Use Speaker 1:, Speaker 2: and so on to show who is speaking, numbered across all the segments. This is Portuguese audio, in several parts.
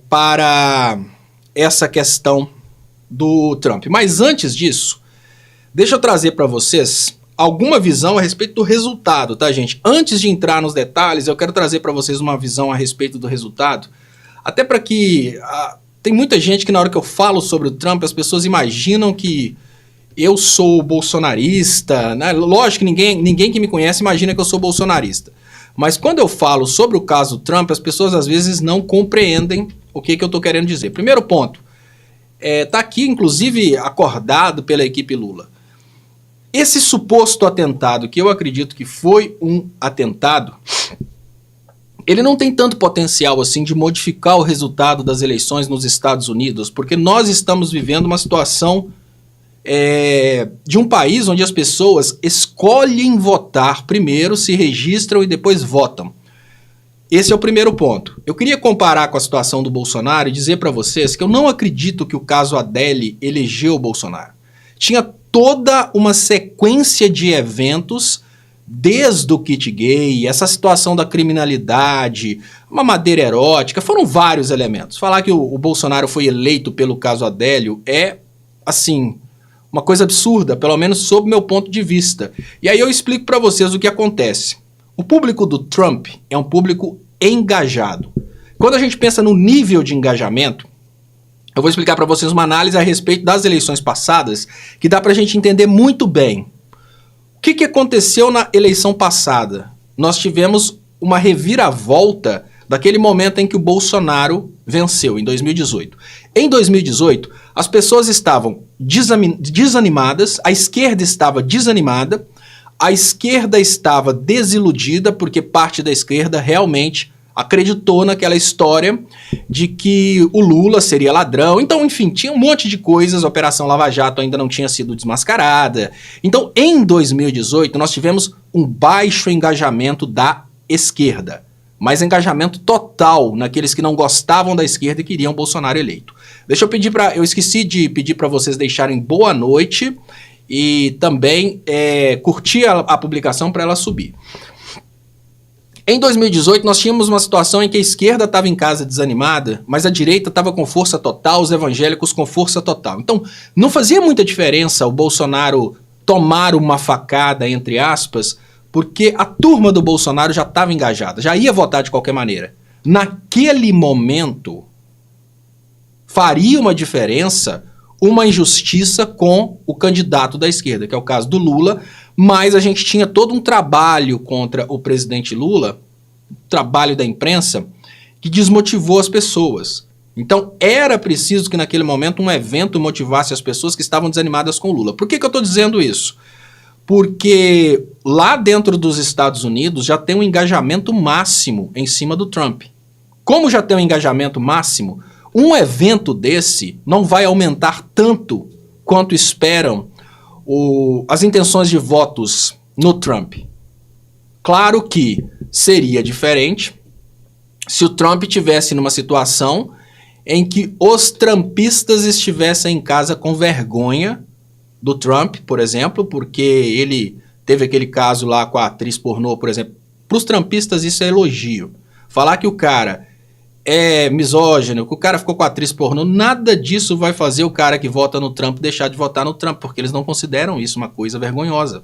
Speaker 1: para essa questão do Trump. Mas antes disso, deixa eu trazer para vocês alguma visão a respeito do resultado, tá, gente? Antes de entrar nos detalhes, eu quero trazer para vocês uma visão a respeito do resultado, até para que... tem muita gente que na hora que eu falo sobre o Trump, as pessoas imaginam que eu sou bolsonarista, né? Lógico que ninguém que me conhece imagina que eu sou bolsonarista. Mas quando eu falo sobre o caso Trump, as pessoas às vezes não compreendem o que eu estou querendo dizer. Primeiro ponto, tá aqui inclusive acordado pela equipe Lula. Esse suposto atentado, que eu acredito que foi um atentado, ele não tem tanto potencial assim de modificar o resultado das eleições nos Estados Unidos, porque nós estamos vivendo uma situação de um país onde as pessoas escolhem votar primeiro, se registram e depois votam. Esse é o primeiro ponto. Eu queria comparar com a situação do Bolsonaro e dizer para vocês que eu não acredito que o caso Adele elegeu o Bolsonaro. Tinha toda uma sequência de eventos, desde o kit gay, essa situação da criminalidade, uma madeira erótica, foram vários elementos. Falar que o Bolsonaro foi eleito pelo caso Adélio é, assim, uma coisa absurda, pelo menos sob meu ponto de vista. E aí eu explico para vocês o que acontece. O público do Trump é um público engajado. Quando a gente pensa no nível de engajamento, eu vou explicar para vocês uma análise a respeito das eleições passadas, que dá para a gente entender muito bem. O que aconteceu na eleição passada? Nós tivemos uma reviravolta daquele momento em que o Bolsonaro venceu, em 2018. Em 2018, as pessoas estavam desanimadas, a esquerda estava desanimada, a esquerda estava desiludida, porque parte da esquerda realmente acreditou naquela história de que o Lula seria ladrão. Então, enfim, tinha um monte de coisas, a Operação Lava Jato ainda não tinha sido desmascarada. Então, em 2018, nós tivemos um baixo engajamento da esquerda, mas engajamento total naqueles que não gostavam da esquerda e queriam Bolsonaro eleito. Eu esqueci de pedir para vocês deixarem boa noite e também curtir a publicação para ela subir. Em 2018, nós tínhamos uma situação em que a esquerda estava em casa desanimada, mas a direita estava com força total, os evangélicos com força total. Então, não fazia muita diferença o Bolsonaro tomar uma facada, entre aspas, porque a turma do Bolsonaro já estava engajada, já ia votar de qualquer maneira. Naquele momento, faria uma diferença uma injustiça com o candidato da esquerda, que é o caso do Lula, mas a gente tinha todo um trabalho contra o presidente Lula, trabalho da imprensa, que desmotivou as pessoas. Então era preciso que naquele momento um evento motivasse as pessoas que estavam desanimadas com o Lula. Por que eu estou dizendo isso? Porque lá dentro dos Estados Unidos já tem um engajamento máximo em cima do Trump. Como já tem um engajamento máximo, um evento desse não vai aumentar tanto quanto esperam as intenções de votos no Trump. Claro que seria diferente se o Trump estivesse numa situação em que os trumpistas estivessem em casa com vergonha do Trump, por exemplo, porque ele teve aquele caso lá com a atriz pornô, por exemplo. Para os trumpistas isso é elogio. Falar que o cara é misógino, que o cara ficou com a atriz pornô, nada disso vai fazer o cara que vota no Trump deixar de votar no Trump, porque eles não consideram isso uma coisa vergonhosa.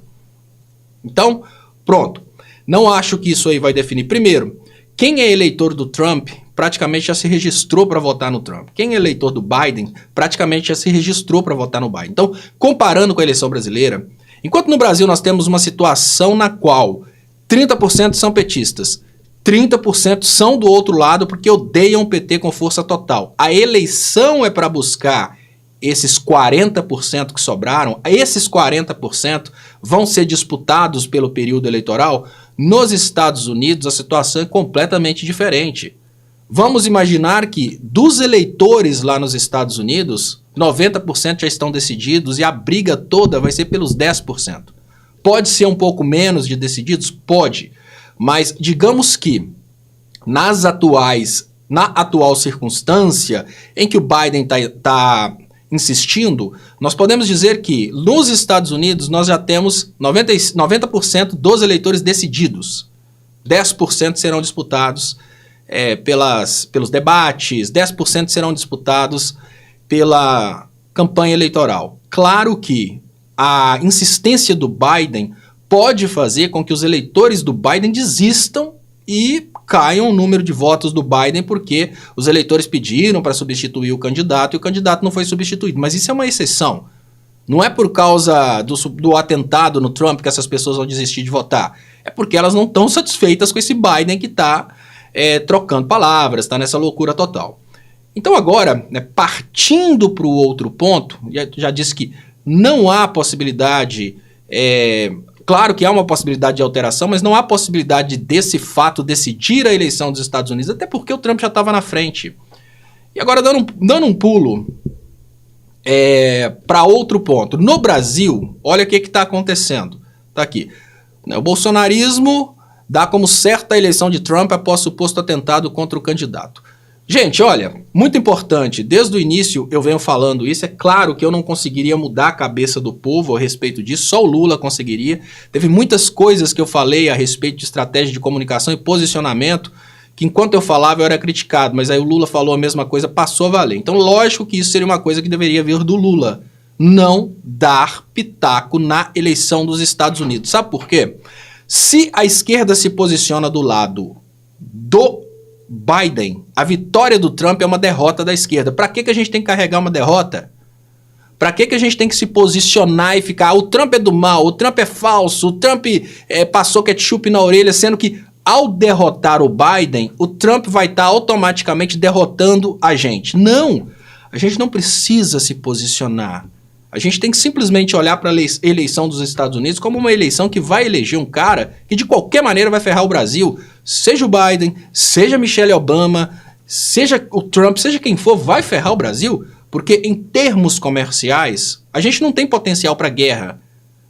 Speaker 1: Então, pronto. Não acho que isso aí vai definir. Primeiro, quem é eleitor do Trump praticamente já se registrou para votar no Trump. Quem é eleitor do Biden praticamente já se registrou para votar no Biden. Então, comparando com a eleição brasileira, enquanto no Brasil nós temos uma situação na qual 30% são petistas, 30% são do outro lado porque odeiam o PT com força total. A eleição é para buscar esses 40% que sobraram, esses 40% vão ser disputados pelo período eleitoral. Nos Estados Unidos a situação é completamente diferente. Vamos imaginar que dos eleitores lá nos Estados Unidos, 90% já estão decididos e a briga toda vai ser pelos 10%. Pode ser um pouco menos de decididos? Pode. Mas digamos que na atual circunstância em que o Biden está insistindo, nós podemos dizer que nos Estados Unidos nós já temos 90% dos eleitores decididos. 10% serão disputados pelos debates, 10% serão disputados pela campanha eleitoral. Claro que a insistência do Biden pode fazer com que os eleitores do Biden desistam e caiam o número de votos do Biden porque os eleitores pediram para substituir o candidato e o candidato não foi substituído. Mas isso é uma exceção. Não é por causa do atentado no Trump que essas pessoas vão desistir de votar. É porque elas não estão satisfeitas com esse Biden que está trocando palavras, está nessa loucura total. Então agora, né, partindo para o outro ponto, já disse que não há possibilidade, claro que há uma possibilidade de alteração, mas não há possibilidade desse fato decidir a eleição dos Estados Unidos, até porque o Trump já estava na frente. E agora dando um pulo para outro ponto. No Brasil, olha o que está acontecendo. Está aqui. O bolsonarismo dá como certa a eleição de Trump após suposto atentado contra o candidato. Gente, olha, muito importante, desde o início eu venho falando isso, é claro que eu não conseguiria mudar a cabeça do povo a respeito disso, só o Lula conseguiria. Teve muitas coisas que eu falei a respeito de estratégia de comunicação e posicionamento, que enquanto eu falava eu era criticado, mas aí o Lula falou a mesma coisa, passou a valer. Então lógico que isso seria uma coisa que deveria vir do Lula, não dar pitaco na eleição dos Estados Unidos. Sabe por quê? Se a esquerda se posiciona do lado do Biden, a vitória do Trump é uma derrota da esquerda. Para que a gente tem que carregar uma derrota? Para que a gente tem que se posicionar e ficar, o Trump é do mal, o Trump é falso, o Trump passou ketchup na orelha, sendo que ao derrotar o Biden, o Trump vai estar automaticamente derrotando a gente. Não, a gente não precisa se posicionar. A gente tem que simplesmente olhar para a eleição dos Estados Unidos como uma eleição que vai eleger um cara que de qualquer maneira vai ferrar o Brasil. Seja o Biden, seja Michelle Obama, seja o Trump, seja quem for, vai ferrar o Brasil. Porque em termos comerciais, a gente não tem potencial para guerra.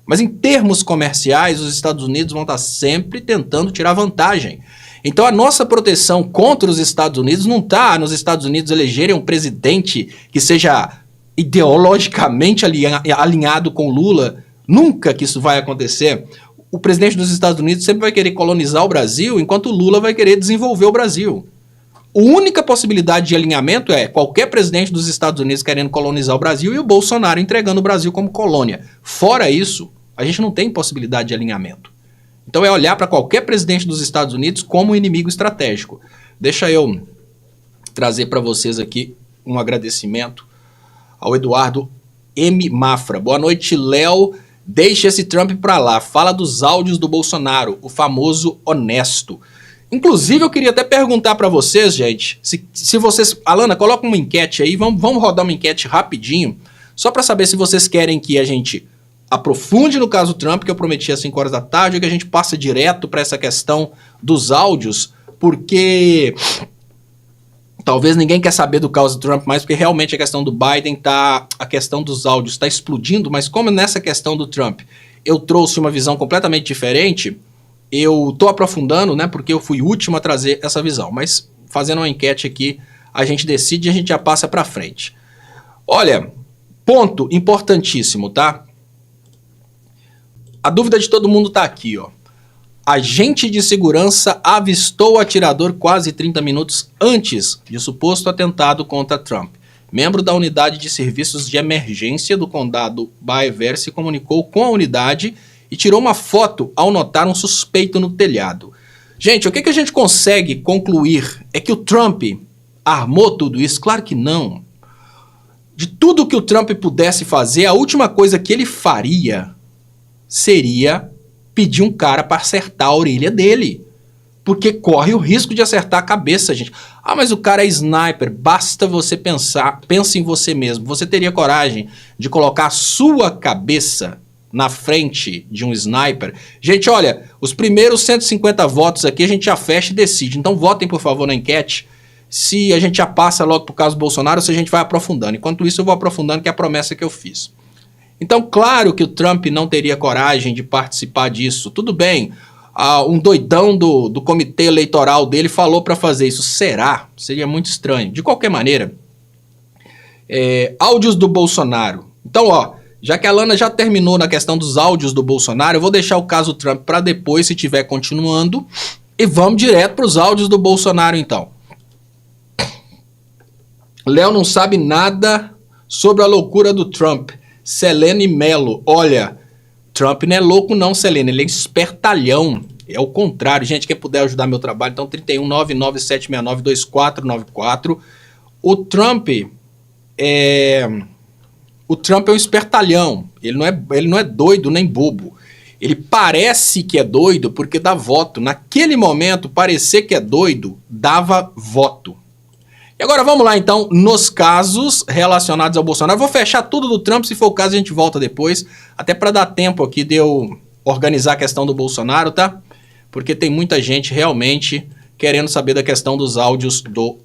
Speaker 1: Mas em termos comerciais, os Estados Unidos vão estar sempre tentando tirar vantagem. Então a nossa proteção contra os Estados Unidos não está nos Estados Unidos elegerem um presidente que seja ideologicamente alinhado com Lula. Nunca que isso vai acontecer. O presidente dos Estados Unidos sempre vai querer colonizar o Brasil, enquanto o Lula vai querer desenvolver o Brasil. A única possibilidade de alinhamento é qualquer presidente dos Estados Unidos querendo colonizar o Brasil e o Bolsonaro entregando o Brasil como colônia. Fora isso, a gente não tem possibilidade de alinhamento. Então é olhar para qualquer presidente dos Estados Unidos como um inimigo estratégico. Deixa eu trazer para vocês aqui um agradecimento ao Eduardo M. Mafra. Boa noite, Léo. Deixa esse Trump pra lá. Fala dos áudios do Bolsonaro, o famoso honesto. Inclusive, eu queria até perguntar pra vocês, gente, se vocês... Alana, coloca uma enquete aí, vamos rodar uma enquete rapidinho, só pra saber se vocês querem que a gente aprofunde no caso Trump, que eu prometi às 5 horas da tarde, ou que a gente passe direto pra essa questão dos áudios, porque... Talvez ninguém quer saber do caso Trump mais, porque realmente a questão do Biden a questão dos áudios está explodindo, mas como nessa questão do Trump eu trouxe uma visão completamente diferente, eu tô aprofundando, né, porque eu fui o último a trazer essa visão, mas fazendo uma enquete aqui, a gente decide e a gente já passa para frente. Olha, ponto importantíssimo, tá? A dúvida de todo mundo tá aqui, ó. Agente de segurança avistou o atirador quase 30 minutos antes de suposto atentado contra Trump. Membro da unidade de serviços de emergência do condado Bieber se comunicou com a unidade e tirou uma foto ao notar um suspeito no telhado. Gente, o que a gente consegue concluir é que o Trump armou tudo isso? Claro que não. De tudo que o Trump pudesse fazer, a última coisa que ele faria seria pedir um cara para acertar a orelha dele. Porque corre o risco de acertar a cabeça, gente. Ah, mas o cara é sniper. Basta você pensar, pense em você mesmo. Você teria coragem de colocar a sua cabeça na frente de um sniper? Gente, olha, os primeiros 150 votos aqui a gente já fecha e decide. Então votem, por favor, na enquete se a gente já passa logo pro caso Bolsonaro ou se a gente vai aprofundando. Enquanto isso, eu vou aprofundando, que é a promessa que eu fiz. Então, claro que o Trump não teria coragem de participar disso. Tudo bem, um doidão do comitê eleitoral dele falou para fazer isso. Será? Seria muito estranho. De qualquer maneira, áudios do Bolsonaro. Então, ó, já que a Lana já terminou na questão dos áudios do Bolsonaro, eu vou deixar o caso Trump para depois, se tiver continuando. E vamos direto para os áudios do Bolsonaro, então. Léo não sabe nada sobre a loucura do Trump. Selene Mello, olha, Trump não é louco não, Selene, ele é espertalhão. É o contrário, gente, quem puder ajudar meu trabalho, então 31997692494. O Trump é um espertalhão, ele não é doido nem bobo. Ele parece que é doido porque dá voto. Naquele momento, parecer que é doido dava voto. E agora vamos lá então nos casos relacionados ao Bolsonaro. Eu vou fechar tudo do Trump, se for o caso a gente volta depois, até para dar tempo aqui de eu organizar a questão do Bolsonaro, tá? Porque tem muita gente realmente querendo saber da questão dos áudios do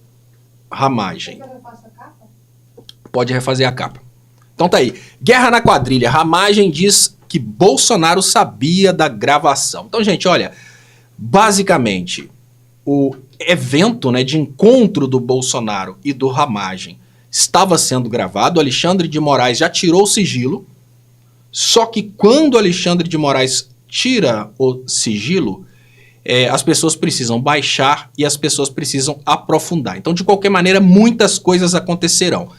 Speaker 1: Ramagem. Pode refazer a capa. Então tá aí. Guerra na quadrilha. Ramagem diz que Bolsonaro sabia da gravação. Então, gente, olha, basicamente, o evento, né, de encontro do Bolsonaro e do Ramagem estava sendo gravado. Alexandre de Moraes já tirou o sigilo. Só que quando Alexandre de Moraes tira o sigilo, as pessoas precisam baixar e as pessoas precisam aprofundar. Então, de qualquer maneira, muitas coisas acontecerão.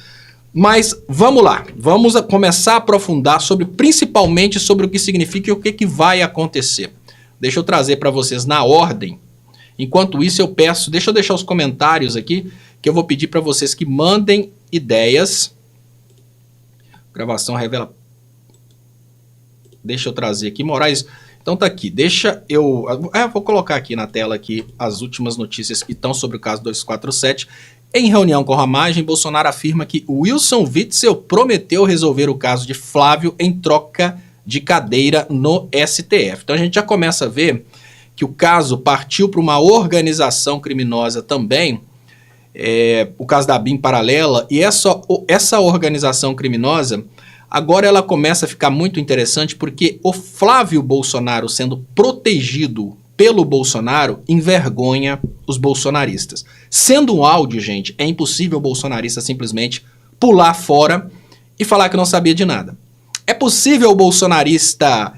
Speaker 1: Mas vamos lá, vamos começar a aprofundar principalmente sobre o que significa e o que vai acontecer. Deixa eu trazer para vocês na ordem. Enquanto isso eu peço, deixa eu deixar os comentários aqui, que eu vou pedir para vocês que mandem ideias. Gravação revela... Deixa eu trazer aqui, Moraes... Então tá aqui, vou colocar aqui na tela aqui as últimas notícias que estão sobre o caso 247. Em reunião com Ramagem, Bolsonaro afirma que Wilson Witzel prometeu resolver o caso de Flávio em troca de cadeira no STF. Então a gente já começa a ver que o caso partiu para uma organização criminosa também, o caso da BIM paralela, e essa organização criminosa, agora ela começa a ficar muito interessante porque o Flávio Bolsonaro sendo protegido pelo Bolsonaro envergonha os bolsonaristas. Sendo um áudio, gente, é impossível o bolsonarista simplesmente pular fora e falar que não sabia de nada. É possível o bolsonarista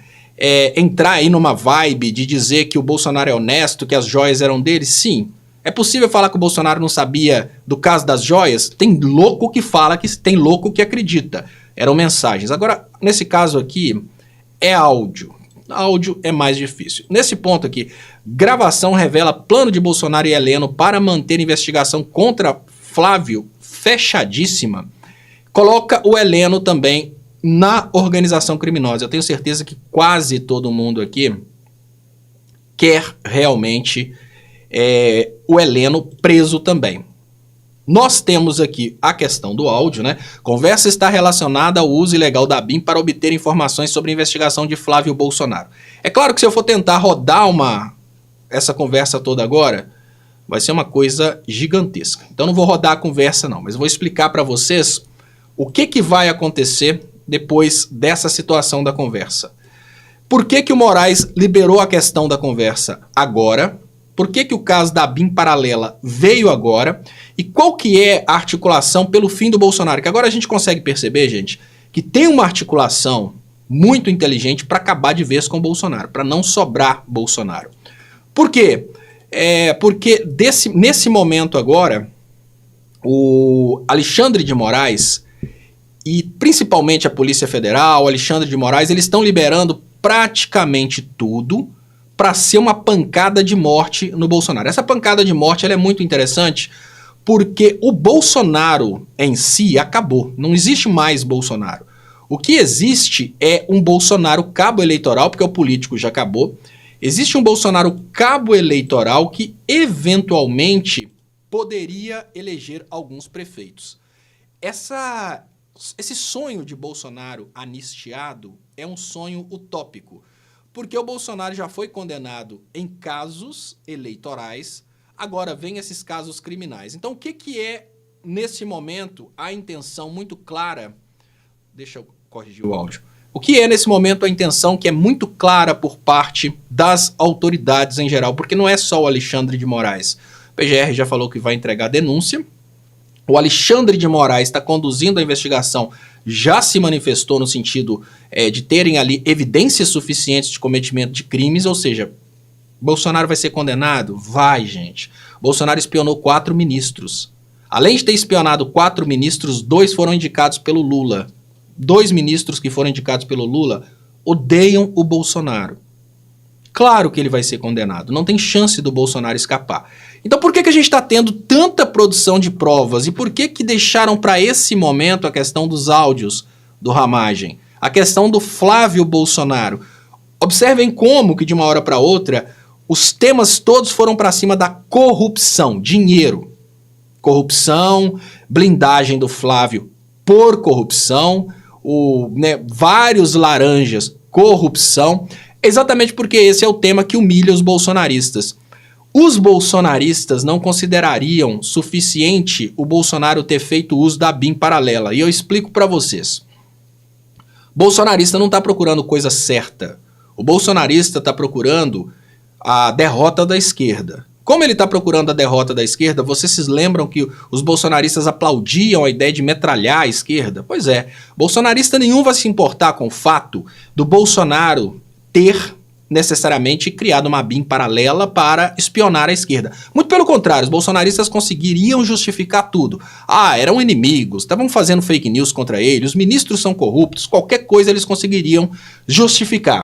Speaker 1: entrar aí numa vibe de dizer que o Bolsonaro é honesto, que as joias eram dele? Sim. É possível falar que o Bolsonaro não sabia do caso das joias? Tem louco que fala, tem louco que acredita. Eram mensagens. Agora, nesse caso aqui, é áudio. Áudio é mais difícil. Nesse ponto aqui, gravação revela plano de Bolsonaro e Heleno para manter investigação contra Flávio fechadíssima. Coloca o Heleno também na organização criminosa. Eu tenho certeza que quase todo mundo aqui quer realmente o Heleno preso também. Nós temos aqui a questão do áudio, né? Conversa está relacionada ao uso ilegal da BIM para obter informações sobre a investigação de Flávio Bolsonaro. É claro que se eu for tentar rodar essa conversa toda agora, vai ser uma coisa gigantesca. Então não vou rodar a conversa não, mas vou explicar para vocês o que vai acontecer depois dessa situação da conversa. Por que o Moraes liberou a questão da conversa agora? Por que o caso da BIM paralela veio agora? E qual que é a articulação pelo fim do Bolsonaro? Que agora a gente consegue perceber, gente, que tem uma articulação muito inteligente para acabar de vez com o Bolsonaro, para não sobrar Bolsonaro. Por quê? Porque nesse momento agora, o Alexandre de Moraes e principalmente a Polícia Federal, o Alexandre de Moraes, eles estão liberando praticamente tudo para ser uma pancada de morte no Bolsonaro. Essa pancada de morte ela é muito interessante porque o Bolsonaro em si acabou. Não existe mais Bolsonaro. O que existe é um Bolsonaro cabo eleitoral, porque o político já acabou. Existe um Bolsonaro cabo eleitoral que eventualmente poderia eleger alguns prefeitos. Esse sonho de Bolsonaro anistiado é um sonho utópico. Porque o Bolsonaro já foi condenado em casos eleitorais, agora vem esses casos criminais. Então o que é, nesse momento, a intenção muito clara... Deixa eu corrigir o áudio. O que é, nesse momento, a intenção que é muito clara por parte das autoridades em geral? Porque não é só o Alexandre de Moraes. O PGR já falou que vai entregar a denúncia. O Alexandre de Moraes está conduzindo a investigação, já se manifestou no sentido de terem ali evidências suficientes de cometimento de crimes, ou seja, Bolsonaro vai ser condenado? Vai, gente. Bolsonaro espionou 4 ministros. Além de ter espionado 4 ministros, 2 foram indicados pelo Lula. 2 ministros que foram indicados pelo Lula odeiam o Bolsonaro. Claro que ele vai ser condenado. Não tem chance do Bolsonaro escapar. Então por que a gente está tendo tanta produção de provas? E por que deixaram para esse momento a questão dos áudios do Ramagem? A questão do Flávio Bolsonaro? Observem como que de uma hora para outra os temas todos foram para cima da corrupção, dinheiro. Corrupção, blindagem do Flávio por corrupção, vários laranjas, corrupção, exatamente porque esse é o tema que humilha os bolsonaristas. Os bolsonaristas não considerariam suficiente o Bolsonaro ter feito uso da BIM paralela. E eu explico para vocês. Bolsonarista não está procurando coisa certa. O bolsonarista está procurando a derrota da esquerda. Como ele está procurando a derrota da esquerda, vocês se lembram que os bolsonaristas aplaudiam a ideia de metralhar a esquerda? Pois é, bolsonarista nenhum vai se importar com o fato do Bolsonaro ter necessariamente criado uma BIM paralela para espionar a esquerda. Muito pelo contrário, os bolsonaristas conseguiriam justificar tudo. Eram inimigos, estavam fazendo fake news contra ele, os ministros são corruptos, qualquer coisa eles conseguiriam justificar.